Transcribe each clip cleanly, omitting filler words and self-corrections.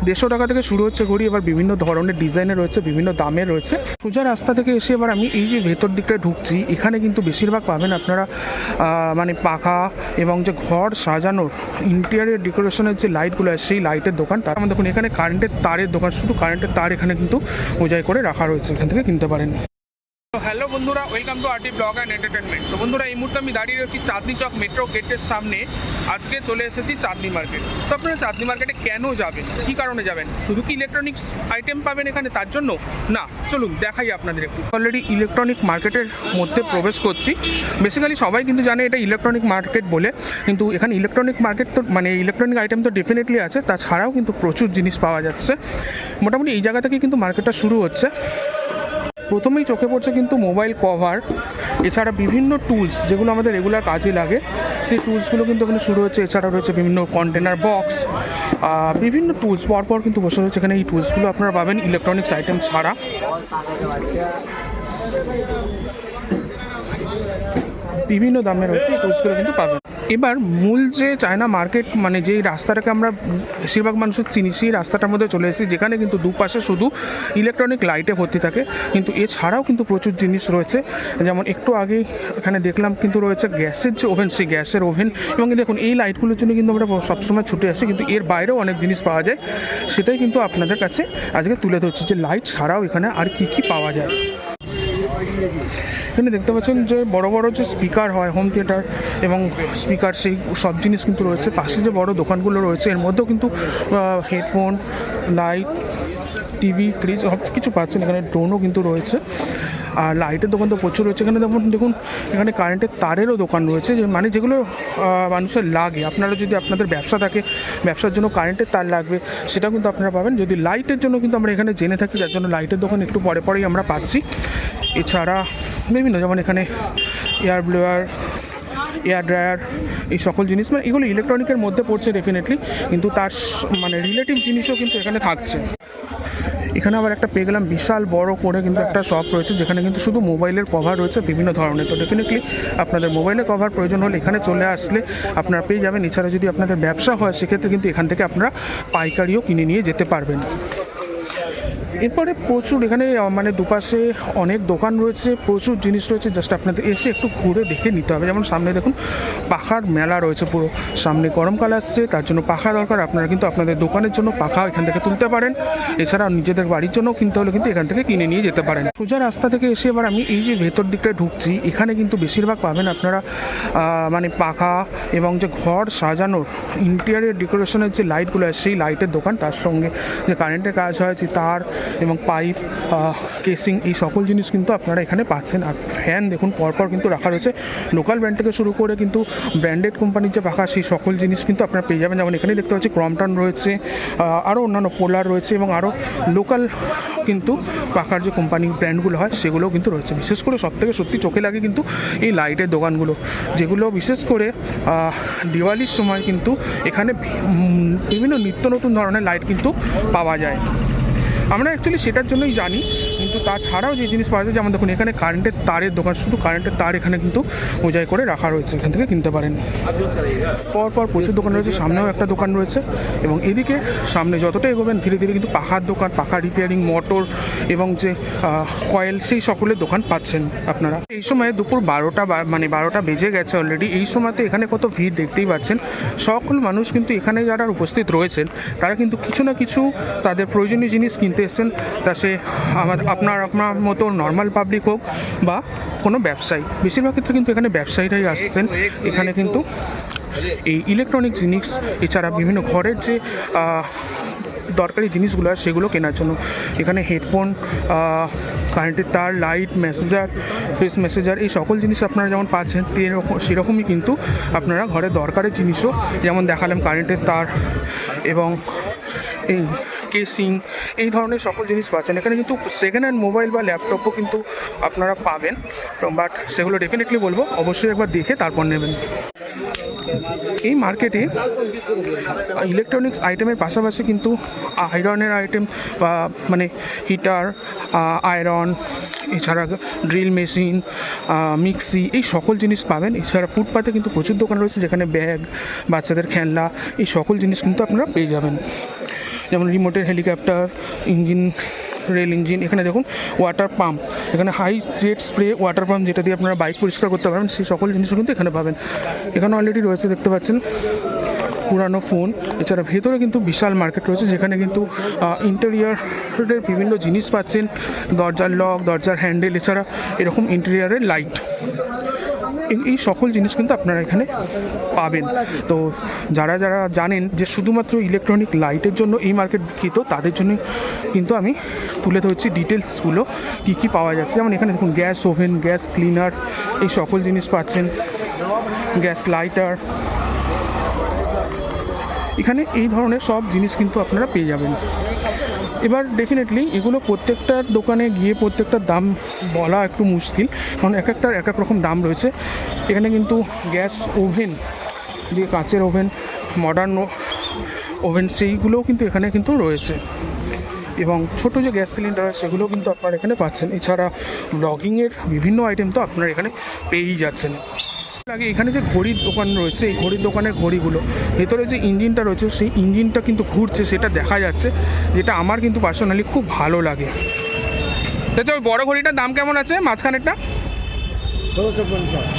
150 টাকা থেকে শুরু হচ্ছে ঘড়ি, এবার বিভিন্ন ধরনের ডিজাইনের রয়েছে, বিভিন্ন দামের রয়েছে। সোজা রাস্তা থেকে এসে এবার আমি এই যে ভেতর দিকটা ঢুকছি, এখানে কিন্তু বেশিরভাগ পাবেন আপনারা মানে পাখা এবং যে ঘর সাজানোর ইন্টেরিয়র ডেকোরেশনের যে লাইটগুলো আছে সেই লাইটের দোকান। তার মধ্যে দেখুন এখানে কারেন্টের তারের দোকান, শুধু কারেন্টের তার এখানে কিন্তু বোঝাই করে রাখা রয়েছে, এখান থেকে কিনতে পারেন। তো হ্যালো বন্ধুরা, welcome to RT blog and entertainment. তো বন্ধুরা, এই মুহূর্তে আমি দাঁড়িয়ে রয়েছি চাঁদনি চক মেট্রো গেটের সামনে। আজকে চলে এসেছি চাঁদনি মার্কেট। তো আপনারা চাঁদনি মার্কেটে কেন যাবেন, কী কারণে যাবেন? শুধু কি ইলেকট্রনিক্স আইটেম পাবেন এখানে তার জন্য? না, চলুন দেখাই আপনাদের একটু। অলরেডি ইলেকট্রনিক মার্কেটের মধ্যে প্রবেশ করছি। বেসিক্যালি সবাই কিন্তু জানে এটা ইলেকট্রনিক মার্কেট বলে, কিন্তু এখানে ইলেকট্রনিক মার্কেট তো মানে ইলেকট্রনিক আইটেম তো ডেফিনেটলি আছে, তাছাড়াও কিন্তু প্রচুর জিনিস পাওয়া যাচ্ছে। মোটামুটি এই জায়গা থেকে কিন্তু মার্কেটটা শুরু হচ্ছে। প্রথমেই চোখে পড়ছে কিন্তু মোবাইল কভার, এছাড়া বিভিন্ন টুলস যেগুলো আমাদের রেগুলার কাজে লাগে সেই টুলসগুলো কিন্তু এখানে শুরু হচ্ছে। এছাড়া রয়েছে বিভিন্ন কন্টেনার বক্স, বিভিন্ন টুলস পরপর কিন্তু বসে রয়েছে এখানে। এই টুলসগুলো আপনারা পাবেন ইলেকট্রনিক্স আইটেম ছাড়া। বিভিন্ন দামে রয়েছে এই টুলসগুলো কিন্তু পাবেন। এবার মূল যে চায়না মার্কেট মানে যেই রাস্তাটাকে আমরা বেশিরভাগ মানুষের চিনি, সেই রাস্তাটার মধ্যে চলে এসেছি, যেখানে কিন্তু দুপাশে শুধু ইলেকট্রনিক লাইটে ভর্তি থাকে। কিন্তু এছাড়াও কিন্তু প্রচুর জিনিস রয়েছে, যেমন একটু আগেই এখানে দেখলাম কিন্তু রয়েছে গ্যাসের যে ওভেন, সেই গ্যাসের ওভেন। এবং দেখুন এই লাইটগুলোর জন্য কিন্তু আমরা সবসময় ছুটে আসি, কিন্তু এর বাইরেও অনেক জিনিস পাওয়া যায়। সেটাই কিন্তু আপনাদের কাছে আজকে তুলে ধরছি যে লাইট ছাড়াও এখানে আর কী কী পাওয়া যায়। এখানে দেখতে পাচ্ছেন যে বড় বড় যে স্পিকার হয়, হোম থিয়েটার এবং স্পিকার, সেই সব জিনিস কিন্তু রয়েছে। পাশে যে বড় দোকানগুলো রয়েছে এর মধ্যেও কিন্তু হেডফোন, লাইট, টিভি, ফ্রিজ সব কিছু পাচ্ছেন। এখানে ড্রোনও কিন্তু রয়েছে, আর লাইটের দোকান তো প্রচুর রয়েছে। এখানে দেখুন এখানে কারেন্টের তারেরও দোকান রয়েছে, যে মানে যেগুলো মানুষের লাগে। আপনারা যদি আপনাদের ব্যবসা থাকে, ব্যবসার জন্য কারেন্টের তার লাগবে, সেটাও কিন্তু আপনারা পাবেন। যদি লাইটের জন্য কিন্তু আমরা এখানে জেনে থাকি, যার জন্য লাইটের দোকান একটু পরেই আমরা পাচ্ছি। এছাড়া বিভিন্ন যেমন এখানে এয়ার ব্লোয়ার, এয়ার ড্রায়ার, এই সকল জিনিস মানে এগুলো ইলেকট্রনিকের মধ্যে পড়ছে ডেফিনেটলি, কিন্তু তার মানে রিলেটিভ জিনিসও কিন্তু এখানে থাকছে। এখানে আবার একটা পেয়ে গেলাম বিশাল বড় করে কিন্তু একটা শপ রয়েছে, যেখানে কিন্তু শুধু মোবাইলের কভার রয়েছে বিভিন্ন ধরনের। তো ডেফিনেটলি আপনাদের মোবাইলের কভার প্রয়োজন হলে এখানে চলে আসলে আপনারা পেয়ে যাবেন। এছাড়া যদি আপনাদের ব্যবসা হয় সেক্ষেত্রে কিন্তু এখান থেকে আপনারা পাইকারিও কিনে নিয়ে যেতে পারবেন। এরপরে প্রচুর এখানে মানে দুপাশে অনেক দোকান রয়েছে, প্রচুর জিনিস রয়েছে, জাস্ট আপনাদের এসে একটু ঘুরে দেখে নিতে হবে। যেমন সামনে দেখুন পাখার মেলা রয়েছে পুরো, সামনে গরমকাল আসছে, তার জন্য পাখা দরকার। আপনারা কিন্তু আপনাদের দোকানের জন্য পাখা এখান থেকে তুলতে পারেন। এছাড়া নিজেদের বাড়ির জন্য কিনতে হলে কিন্তু এখান থেকে কিনে নিয়ে যেতে পারেন। সোজা রাস্তা থেকে এসে এবার আমি এই যে ভেতর দিকটায় ঢুকছি, এখানে কিন্তু বেশিরভাগ পাবেন আপনারা মানে পাখা এবং যে ঘর সাজানোর ইন্টেরিয়র ডেকোরেশনের যে লাইটগুলো আছে সেই লাইটের দোকান। তার সঙ্গে যে কারেন্টের কাজ হয়, যে তার এবং পাইপ, কেসিং, এই সকল জিনিস কিন্তু আপনারা এখানে পাচ্ছেন। আর ফ্যান দেখুন পরপর কিন্তু রাখা রয়েছে, লোকাল ব্র্যান্ড থেকে শুরু করে কিন্তু ব্র্যান্ডেড কোম্পানির যে পাখা সেই সকল জিনিস কিন্তু আপনারা পেয়ে যাবেন। যেমন এখানে দেখতে পাচ্ছি ক্রমটন রয়েছে, আরও অন্যান্য পোলার রয়েছে এবং আরও লোকাল কিন্তু পাখার যে কোম্পানি ব্র্যান্ডগুলো হয় সেগুলোও কিন্তু রয়েছে। বিশেষ করে সবথেকে সত্যি চোখে লাগে কিন্তু এই লাইটের দোকানগুলো, যেগুলো বিশেষ করে দিওয়ালির সময় কিন্তু এখানে বিভিন্ন নিত্য নতুন ধরনের লাইট কিন্তু পাওয়া যায়। আমরা অ্যাকচুয়ালি সেটার জন্যই জানি, কিন্তু তাছাড়াও যে জিনিস পাওয়া যায়, যেমন দেখুন এখানে কারেন্টের তারের দোকান, শুধু কারেন্টের তার এখানে কিন্তু বোঝাই করে রাখা রয়েছে, এখান থেকে কিনতে পারেন। পরপর প্রচুর দোকান রয়েছে, সামনেও একটা দোকান রয়েছে এবং এদিকে সামনে যতটা এগোবেন ধীরে ধীরে কিন্তু পাখার দোকান, পাখা রিপেয়ারিং, মোটর এবং যে কয়েল, সেই সকলের দোকান পাচ্ছেন আপনারা। এই সময় দুপুর 12টা বেজে গেছে অলরেডি। এই সময়তে এখানে কত ভিড় দেখতেই পাচ্ছেন। সকল মানুষ কিন্তু এখানে যারা উপস্থিত রয়েছেন তারা কিন্তু কিছু না কিছু তাদের প্রয়োজনীয় জিনিস কিনতে এসেছেন, তা সে আপনার মতো নর্মাল পাবলিক হোক বা কোনো ব্যবসায়ী। বেশিরভাগ ক্ষেত্রে কিন্তু এখানে ব্যবসায়ীরাই আসছেন। এখানে কিন্তু এই ইলেকট্রনিক জিনিস, এছাড়া বিভিন্ন ঘরের যে দরকারি জিনিসগুলো সেগুলো কেনার জন্য। এখানে হেডফোন, কারেন্টের তার, লাইট, মেসেজার, ফেস মেসেজার, এই সকল জিনিস আপনারা যেমন পাচ্ছেন সেরকমই কিন্তু আপনারা ঘরে দরকারি জিনিসও, যেমন দেখালাম কারেন্টের তার এবং এই কেসিং, এই ধরনের সকল জিনিস পাচ্ছেন। এখানে কিন্তু সেকেন্ড হ্যান্ড মোবাইল বা ল্যাপটপও কিন্তু আপনারা পাবেন, বাট সেগুলো ডেফিনেটলি বলবো অবশ্যই একবার দেখে তারপর নেবেন। এই মার্কেটে ইলেকট্রনিক্স আইটেমের পাশাপাশি কিন্তু আয়রনের আইটেম বা মানে হিটার, আয়রন, এছাড়া ড্রিল মেশিন, মিক্সি, এই সকল জিনিস পাবেন। এছাড়া ফুটপাতে কিন্তু প্রচুর দোকান রয়েছে, যেখানে ব্যাগ, বাচ্চাদের খেলনা, এই সকল জিনিস কিন্তু আপনারা পেয়ে যাবেন। যেমন রিমোটের হেলিকপ্টার ইঞ্জিন, রেল ইঞ্জিন। এখানে দেখুন ওয়াটার পাম্প, এখানে high jet spray water pump যেটা দিয়ে আপনারা বাইক পরিষ্কার করতে পারবেন, সেই সকল জিনিসও কিন্তু এখানে পাবেন। এখানে অলরেডি রয়েছে দেখতে পাচ্ছেন পুরানো ফোন। এছাড়া ভেতরে কিন্তু বিশাল মার্কেট রয়েছে, যেখানে কিন্তু ইন্টেরিয়ারের বিভিন্ন জিনিস পাচ্ছেন, দরজার লক, দরজার হ্যান্ডেল, এছাড়া এরকম ইন্টেরিয়ারের লাইট, এই সকল জিনিস কিন্তু আপনারা এখানে পাবেন। তো যারা যারা জানেন যে শুধুমাত্র ইলেকট্রনিক লাইটের জন্য এই মার্কেট বিখ্যাত, তাদের জন্য কিন্তু আমি তুলে ধরছি ডিটেলসগুলো কী কী পাওয়া যাচ্ছে। যেমন এখানে দেখুন গ্যাস ওভেন, গ্যাস ক্লিনার, এই সকল জিনিস পাচ্ছেন, গ্যাস লাইটার, এখানে এই ধরনের সব জিনিস কিন্তু আপনারা পেয়ে যাবেন। এবার ডেফিনেটলি এগুলো প্রত্যেকটা দোকানে গিয়ে প্রত্যেকটার দাম বলা একটু মুশকিল, কারণ এক একটার এক এক রকম দাম রয়েছে। এখানে কিন্তু গ্যাস ওভেন, যে কাঁচের ওভেন, মডার্ন ওভেন, সেইগুলোও কিন্তু এখানে কিন্তু রয়েছে। এবং ছোটো যে গ্যাস সিলিন্ডার সেগুলোও কিন্তু আপনারা এখানে পাচ্ছেন। এছাড়া ব্লগিংয়ের বিভিন্ন আইটেম তো আপনারা এখানে পেয়েই যাচ্ছেন। আগে এখানে যে ঘড়ির দোকান রয়েছে, এই ঘড়ির দোকানের ঘড়িগুলো ভেতরে যে ইঞ্জিনটা রয়েছে, সেই ইঞ্জিনটা কিন্তু ঘুরছে, সেটা দেখা যাচ্ছে, যেটা আমার কিন্তু পার্সোনালি খুব ভালো লাগে। আচ্ছা, ওই বড় ঘড়িটার দাম কেমন আছে মাঝখানেরটা?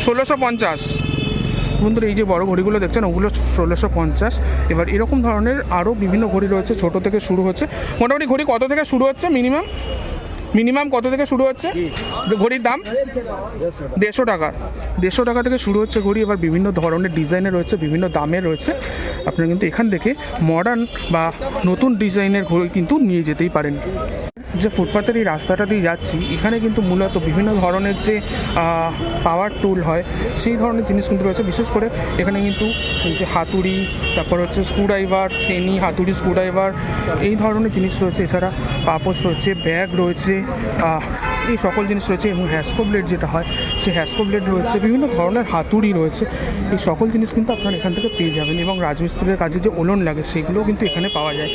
1650। বন্ধুরা, এই যে বড় ঘড়িগুলো দেখছেন ওগুলো 1650। এবার এরকম ধরনের আরও বিভিন্ন ঘড়ি রয়েছে, ছোট থেকে শুরু হচ্ছে। মোটামুটি ঘড়ি কত থেকে শুরু হচ্ছে? মিনিমাম কত থেকে শুরু হচ্ছে ঘড়ির দাম? 150 টাকা। 150 টাকা থেকে শুরু হচ্ছে ঘড়ি। এবার বিভিন্ন ধরনের ডিজাইনের রয়েছে, বিভিন্ন দামের রয়েছে। আপনারা কিন্তু এখান থেকে মডার্ন বা নতুন ডিজাইনের ঘড়ি কিন্তু নিয়ে যেতেই পারেন। যে ফুটপাথের এই রাস্তাটা দিয়ে যাচ্ছি, এখানে কিন্তু মূলত বিভিন্ন ধরনের যে পাওয়ার টুল হয়, সেই ধরনের জিনিস কিন্তু রয়েছে। বিশেষ করে এখানে কিন্তু যে হাতুড়ি, তারপর হচ্ছে স্ক্রুড্রাইভার, ছেনি, হাতুড়ি, স্ক্রুড্রাইভার, এই ধরনের জিনিস রয়েছে। এছাড়া পাপোশ রয়েছে, ব্যাগ রয়েছে, এই সকল জিনিস রয়েছে। এবং হ্যাসকো ব্লেড যেটা হয়, সেই হ্যাসকো ব্লেড রয়েছে, বিভিন্ন ধরনের হাতুড়ি রয়েছে। এই সকল জিনিস কিন্তু আপনারা এখান থেকে পেয়ে যাবেন। এবং রাজমিস্ত্রির কাজে যে ওলন লাগে, সেগুলোও কিন্তু এখানে পাওয়া যায়।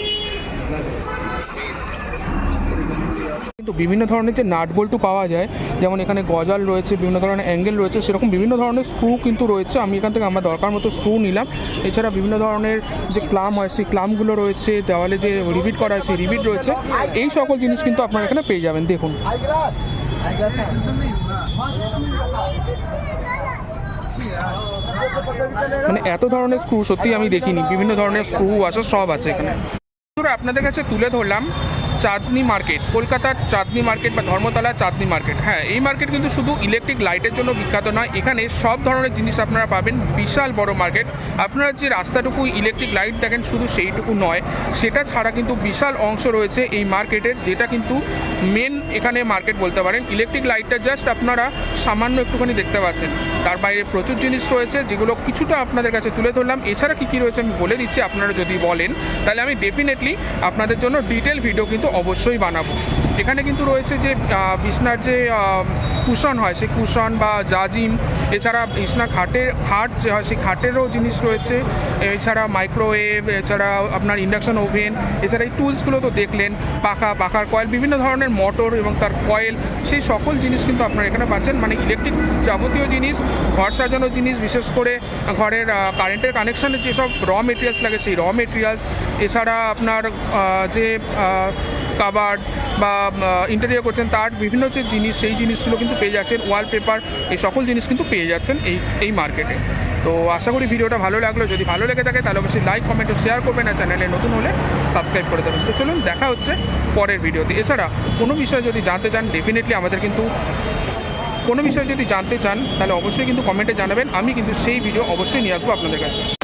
কিন্তু বিভিন্ন ধরনের যে নাট বল্টু পাওয়া যায়, যেমন এখানে গজাল রয়েছে, বিভিন্ন ধরনের অ্যাঙ্গেল রয়েছে, সেরকম বিভিন্ন ধরনের স্ক্রু কিন্তু রয়েছে। আমি এখান থেকে আমার দরকার মতো স্ক্রু নিলাম। এছাড়া বিভিন্ন ধরনের যে ক্লাম হয়, সেই ক্লামগুলো রয়েছে। দেওয়ালে যে রিবিট করা হয়, সেই রিবিট রয়েছে। এই সকল জিনিস কিন্তু আপনারা এখানে পেয়ে যাবেন। দেখুন, মানে এত ধরনের স্ক্রু সত্যি আমি দেখিনি। বিভিন্ন ধরনের স্ক্রু আছে, সব আছে এখানে। আপনাদের কাছে তুলে ধরলাম চাঁদনি মার্কেট, কলকাতার চাঁদনি মার্কেট বা ধর্মতলার চাঁদনি মার্কেট। হ্যাঁ, এই মার্কেট কিন্তু শুধু ইলেকট্রিক লাইটের জন্য বিখ্যাত নয়, এখানে সব ধরনের জিনিস আপনারা পাবেন। বিশাল বড় মার্কেট। আপনারা যে রাস্তাটুকু ইলেকট্রিক লাইট দেখেন, শুধু সেইটুকু নয়, সেটা ছাড়া কিন্তু বিশাল অংশ রয়েছে এই মার্কেটের, যেটা কিন্তু মেন এখানে মার্কেট বলতে পারেন। ইলেকট্রিক লাইটটা জাস্ট আপনারা সামান্য একটুখানি দেখতে পাচ্ছেন, তার বাইরে প্রচুর জিনিস রয়েছে, যেগুলো কিছুটা আপনাদের কাছে তুলে ধরলাম। এছাড়া কী কী রয়েছে আমি বলে দিচ্ছি, আপনারা যদি বলেন তাহলে আমি ডেফিনেটলি আপনাদের জন্য ডিটেল ভিডিও কিন্তু অবশ্যই বানাবো। এখানে কিন্তু রয়েছে যে বিছনার যে কুশন হয়, সেই কুশন বা জাজিম, এছাড়া বিছনা খাট যে হয়, সেই খাটেরও জিনিস রয়েছে। এছাড়া মাইক্রোওয়েভ, এছাড়া আপনার ইন্ডাকশন ওভেন, এছাড়া এই টুলসগুলো তো দেখলেন, পাখার কয়েল, বিভিন্ন ধরনের মোটর এবং তার কয়েল, সেই সকল জিনিস কিন্তু আপনারা এখানে পাচ্ছেন। মানে ইলেকট্রিক যাবতীয় জিনিস, ঘর সাজানোর জিনিস, বিশেষ করে ঘরের কারেন্টের কানেকশানের যেসব র মেটেরিয়ালস লাগে, সেই র মেটেরিয়ালস। এছাড়া আপনার যে কাবার্ড বা ইন্টেরিয়র করছেন, তার বিভিন্ন যে জিনিস, সেই জিনিসগুলো কিন্তু পেয়ে যাচ্ছেন। ওয়ালপেপার, এই সকল জিনিস কিন্তু পেয়ে যাচ্ছেন এই মার্কেটে। তো আশা করি ভিডিওটা ভালো লাগলো। যদি ভালো লেগে থাকে তাহলে অবশ্যই লাইক, কমেন্ট ও শেয়ার করবেন, আর চ্যানেলে নতুন হলে সাবস্ক্রাইব করে দেবেন। তো চলুন, দেখা হচ্ছে পরের ভিডিওতে। এছাড়া কোনো বিষয় যদি জানতে চান, ডেফিনেটলি আমাদের কিন্তু কোনো বিষয় যদি জানতে চান, তাহলে অবশ্যই কিন্তু কমেন্টে জানাবেন। আমি কিন্তু সেই ভিডিও অবশ্যই নিয়ে আসবো আপনাদের কাছে।